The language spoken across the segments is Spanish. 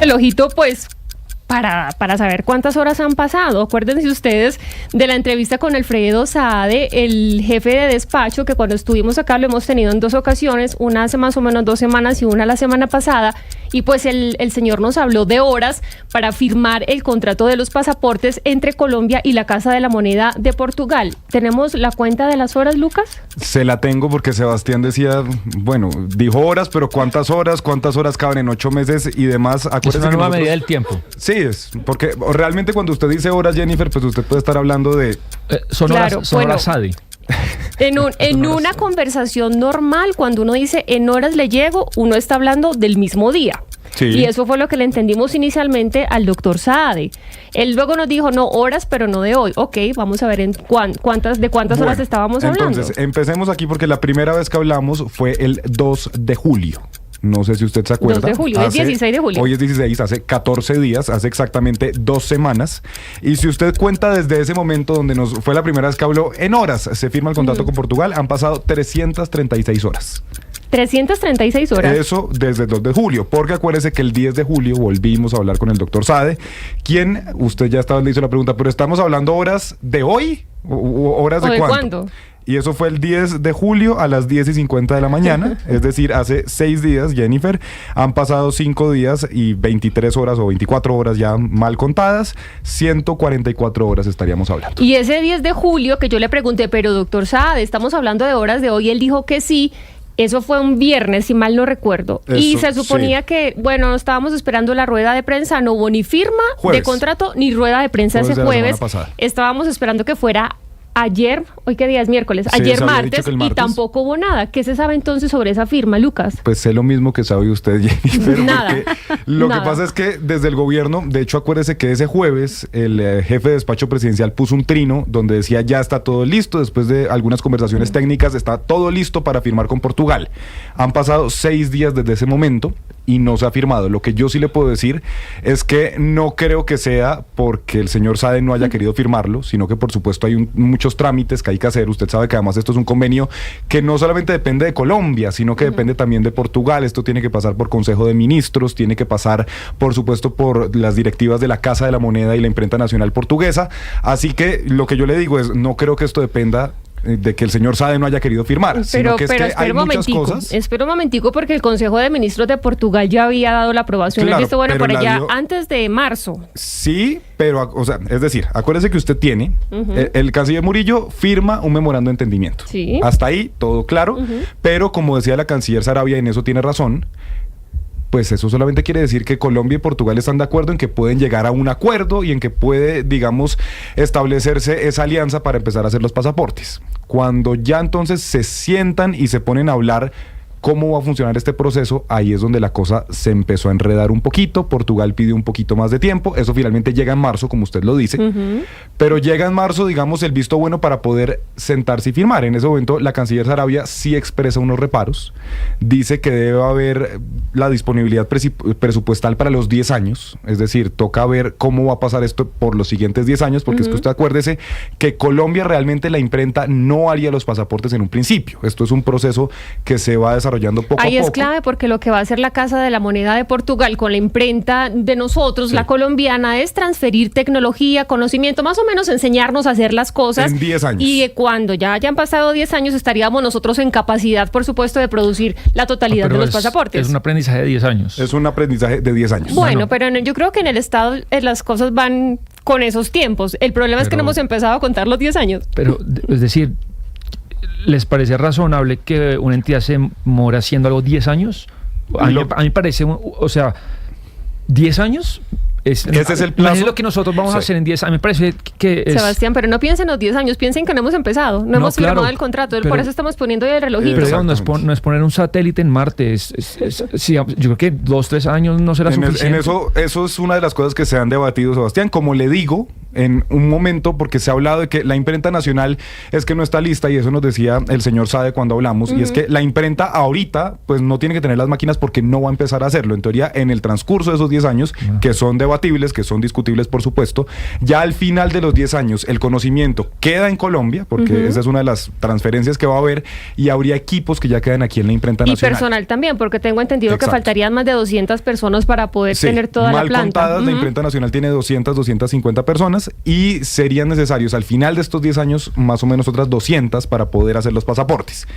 el ojito, pues, para saber cuántas horas han pasado. Acuérdense ustedes de la entrevista con Alfredo Saade, el jefe de despacho, que cuando estuvimos acá lo hemos tenido en 2 ocasiones, una hace más o menos 2 semanas y una la semana pasada, y pues el señor nos habló de horas para firmar el contrato de los pasaportes entre Colombia y la Casa de la Moneda de Portugal. ¿Tenemos la cuenta de las horas, Lucas? Se la tengo porque Sebastián decía, bueno, dijo horas, pero ¿cuántas horas caben en 8 meses y demás? Es una nueva medida del tiempo. Sí, es porque realmente cuando usted dice horas, Jennifer, pues usted puede estar hablando de... Son horas Sadi. En una conversación normal, cuando uno dice en horas le llego, uno está hablando del mismo día. Sí. Y eso fue lo que le entendimos inicialmente al doctor Saade. Él luego nos dijo, no, horas, pero no de hoy. Ok, vamos a ver de cuántas horas estábamos hablando. Entonces, empecemos aquí porque la primera vez que hablamos fue el 2 de julio. No sé si usted se acuerda. 2 de julio, es 16 de julio. Hoy es 16, hace 14 días, hace exactamente 2 semanas. Y si usted cuenta desde ese momento donde fue la primera vez que habló, en horas se firma el contrato con Portugal, han pasado 336 horas. 336 horas. Eso desde el 2 de julio, porque acuérdese que el 10 de julio volvimos a hablar con el doctor Saade, quien, usted ya le hizo la pregunta, pero ¿estamos hablando horas de hoy o horas de cuándo? Y eso fue el 10 de julio a las 10:50 de la mañana, es decir, hace 6 días, Jennifer, han pasado 5 días y 23 horas o 24 horas ya mal contadas, 144 horas estaríamos hablando. Y ese 10 de julio que yo le pregunté, pero doctor Saade, ¿estamos hablando de horas de hoy? Él dijo que sí. Eso fue un viernes, si mal no recuerdo. Eso, y se suponía que, bueno, estábamos esperando la rueda de prensa, no hubo ni firma de contrato ni rueda de prensa ese jueves. Estábamos esperando que fuera ayer, hoy qué día es miércoles, ayer martes, y tampoco hubo nada. ¿Qué se sabe entonces sobre esa firma, Lucas? Pues sé lo mismo que sabe usted, Jennifer. Nada. Lo que pasa es que desde el gobierno, de hecho acuérdese que ese jueves el jefe de despacho presidencial puso un trino donde decía ya está todo listo, después de algunas conversaciones técnicas está todo listo para firmar con Portugal. Han pasado 6 días desde ese momento y no se ha firmado. Lo que yo sí le puedo decir es que no creo que sea porque el señor Saade no haya querido firmarlo, sino que por supuesto hay muchos trámites que hay que hacer. Usted sabe que además esto es un convenio que no solamente depende de Colombia, sino que depende también de Portugal. Esto tiene que pasar por Consejo de Ministros, tiene que pasar por supuesto por las directivas de la Casa de la Moneda y la Imprenta Nacional Portuguesa. Así que lo que yo le digo es, no creo que esto dependa de que el señor Saade no haya querido firmar, sino que es que hay muchas cosas. Espera un momentico, porque el Consejo de Ministros de Portugal ya había dado la aprobación. Claro, visto bueno por allá antes de marzo. Sí, pero, o sea, es decir, acuérdese que usted tiene, el canciller Murillo firma un memorando de entendimiento. Sí. Hasta ahí, todo claro, pero como decía la canciller Sarabia, y en eso tiene razón, pues eso solamente quiere decir que Colombia y Portugal están de acuerdo en que pueden llegar a un acuerdo y en que puede, digamos, establecerse esa alianza para empezar a hacer los pasaportes. Cuando ya entonces se sientan y se ponen a hablar cómo va a funcionar este proceso, ahí es donde la cosa se empezó a enredar un poquito. Portugal pidió un poquito más de tiempo, eso finalmente llega en marzo, como usted lo dice, pero llega en marzo, digamos, el visto bueno para poder sentarse y firmar. En ese momento la canciller Sarabia sí expresa unos reparos, dice que debe haber la disponibilidad presupuestal para los 10 años, es decir, toca ver cómo va a pasar esto por los siguientes 10 años, porque es que usted acuérdese que Colombia realmente la imprenta no haría los pasaportes en un principio. Esto es un proceso que se va a desarrollar poco a poco. Ahí es clave, porque lo que va a hacer la Casa de la Moneda de Portugal con la imprenta de nosotros, la colombiana, es transferir tecnología, conocimiento, más o menos enseñarnos a hacer las cosas. En 10 años. Y cuando ya hayan pasado 10 años estaríamos nosotros en capacidad, por supuesto, de producir la totalidad de los pasaportes. Es un aprendizaje de 10 años. Es un aprendizaje de 10 años. Bueno, pero yo creo que en el Estado las cosas van con esos tiempos. El problema es que no hemos empezado a contar los 10 años. Pero, es decir, ¿les parece razonable que una entidad se demore haciendo algo 10 años? A mí me parece, o sea, 10 años... Ese es el plazo. Es lo que nosotros vamos a hacer en 10 años. Me parece que es... Sebastián, pero no piensen en los 10 años, piensen que no hemos empezado, no hemos firmado el contrato, por eso estamos poniendo el relojito. Pero no es poner un satélite en Marte, sí, yo creo que 2-3 años no será suficiente. Eso es una de las cosas que se han debatido, Sebastián, como le digo, en un momento, porque se ha hablado de que la imprenta nacional es que no está lista, y eso nos decía el señor Saade cuando hablamos, y es que la imprenta ahorita pues no tiene que tener las máquinas porque no va a empezar a hacerlo. En teoría, en el transcurso de esos 10 años, que son de debatibles, que son discutibles por supuesto, ya al final de los 10 años el conocimiento queda en Colombia, porque esa es una de las transferencias que va a haber, y habría equipos que ya quedan aquí en la imprenta nacional. Y personal también, porque tengo entendido Exacto. que faltarían más de 200 personas para poder tener toda la planta. Mal contadas, la imprenta nacional tiene 250 personas y serían necesarios al final de estos 10 años más o menos otras 200 para poder hacer los pasaportes.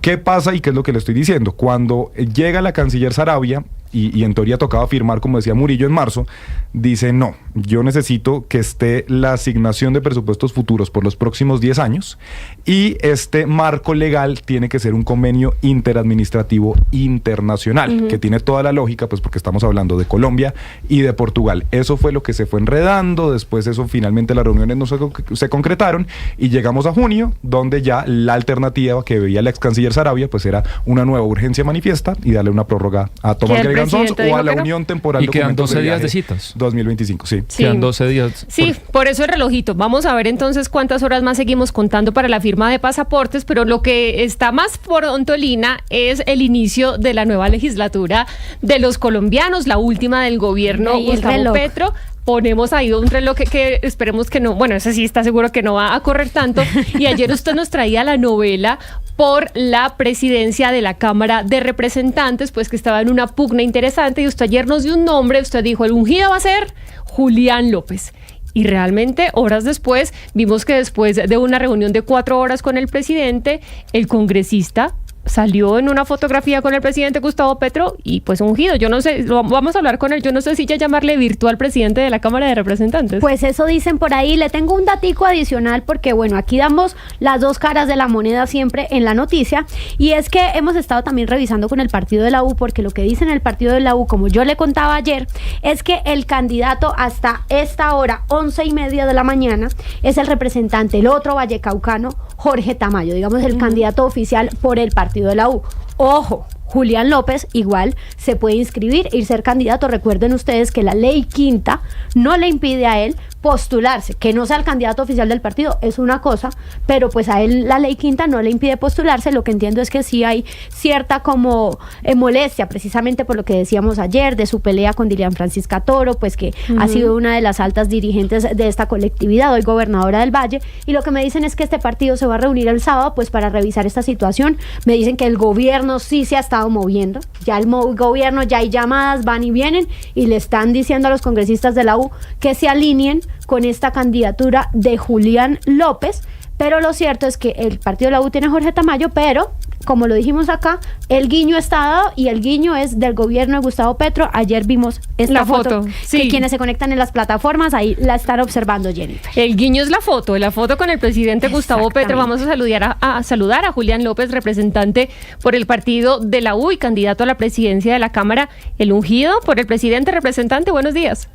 ¿Qué pasa y qué es lo que le estoy diciendo? Cuando llega la canciller Saravia, y en teoría tocaba firmar, como decía Murillo en marzo, dice no, yo necesito que esté la asignación de presupuestos futuros por los próximos 10 años y este marco legal tiene que ser un convenio interadministrativo internacional, que tiene toda la lógica, pues porque estamos hablando de Colombia y de Portugal. Eso fue lo que se fue enredando, después eso finalmente las reuniones no se concretaron y llegamos a junio, donde ya la alternativa que veía la ex canciller Saravia, pues era una nueva urgencia manifiesta y darle una prórroga a Tomás Gregorio o a la Unión Temporal. Y quedan 12 días de citas. 2025, sí. Quedan 12 días. Sí, por eso el relojito. Vamos a ver entonces cuántas horas más seguimos contando para la firma de pasaportes, pero lo que está más pronto, Lina, es el inicio de la nueva legislatura de los colombianos, la última del gobierno Gustavo Petro. Ponemos ahí un reloj que esperemos que no, bueno, ese sí está seguro que no va a correr tanto. Y ayer usted nos traía la novela por la presidencia de la Cámara de Representantes, pues que estaba en una pugna interesante, y usted ayer nos dio un nombre, usted dijo, el ungido va a ser Julián López. Y realmente, horas después, vimos que después de una reunión de 4 horas con el presidente, el congresista salió en una fotografía con el presidente Gustavo Petro y pues ungido. Yo no sé, vamos a hablar con él, yo no sé si ya llamarle virtual presidente de la Cámara de Representantes. Pues eso dicen por ahí. Le tengo un datico adicional porque bueno, aquí damos las dos caras de la moneda siempre en la noticia, y es que hemos estado también revisando con el partido de la U, porque lo que dicen el partido de la U, como yo le contaba ayer, es que el candidato hasta esta hora, 11:30 de la mañana, es el representante, el otro vallecaucano, Jorge Tamayo, digamos el candidato oficial por el partido de la U. Ojo, Julián López igual se puede inscribir y ser candidato. Recuerden ustedes que la ley quinta no le impide a él postularse. Que no sea el candidato oficial del partido es una cosa, pero pues a él la ley quinta no le impide postularse. Lo que entiendo es que sí hay cierta como molestia, precisamente por lo que decíamos ayer de su pelea con Dilian Francisca Toro, pues que ha sido una de las altas dirigentes de esta colectividad, hoy gobernadora del Valle, y lo que me dicen es que este partido se va a reunir el sábado pues para revisar esta situación. Me dicen que el gobierno sí se ha estado moviendo, ya el gobierno, ya hay llamadas, van y vienen, y le están diciendo a los congresistas de la U que se alineen con esta candidatura de Julián López, pero lo cierto es que el partido de la U tiene a Jorge Tamayo, pero como lo dijimos acá, el guiño está dado y el guiño es del gobierno de Gustavo Petro. Ayer vimos esta foto que quienes se conectan en las plataformas ahí la están observando, Jennifer. El guiño es la foto con el presidente Gustavo Petro. Vamos a saludar a Julián López, representante por el partido de la U y candidato a la presidencia de la Cámara, el ungido por el presidente. Representante, buenos días.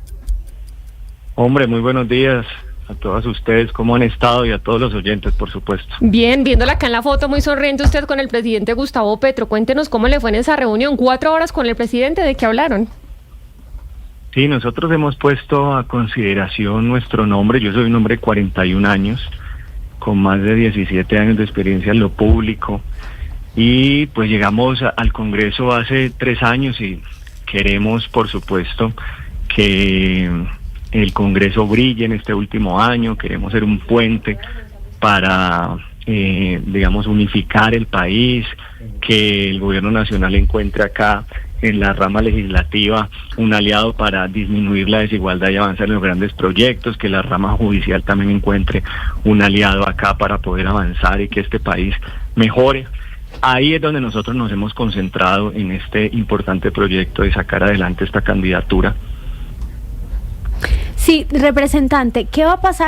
Hombre, muy buenos días a todas ustedes, cómo han estado, y a todos los oyentes, por supuesto. Bien, viéndola acá en la foto, muy sonriente usted con el presidente Gustavo Petro. Cuéntenos cómo le fue en esa reunión, 4 horas con el presidente, ¿de qué hablaron? Sí, nosotros hemos puesto a consideración nuestro nombre. Yo soy un hombre de 41 años, con más de 17 años de experiencia en lo público, y pues llegamos al Congreso hace 3 años y queremos, por supuesto, que el Congreso brille en este último año. Queremos ser un puente para, digamos, unificar el país, que el gobierno nacional encuentre acá en la rama legislativa un aliado para disminuir la desigualdad y avanzar en los grandes proyectos, que la rama judicial también encuentre un aliado acá para poder avanzar y que este país mejore. Ahí es donde nosotros nos hemos concentrado en este importante proyecto de sacar adelante esta candidatura. Sí, representante, ¿qué va a pasar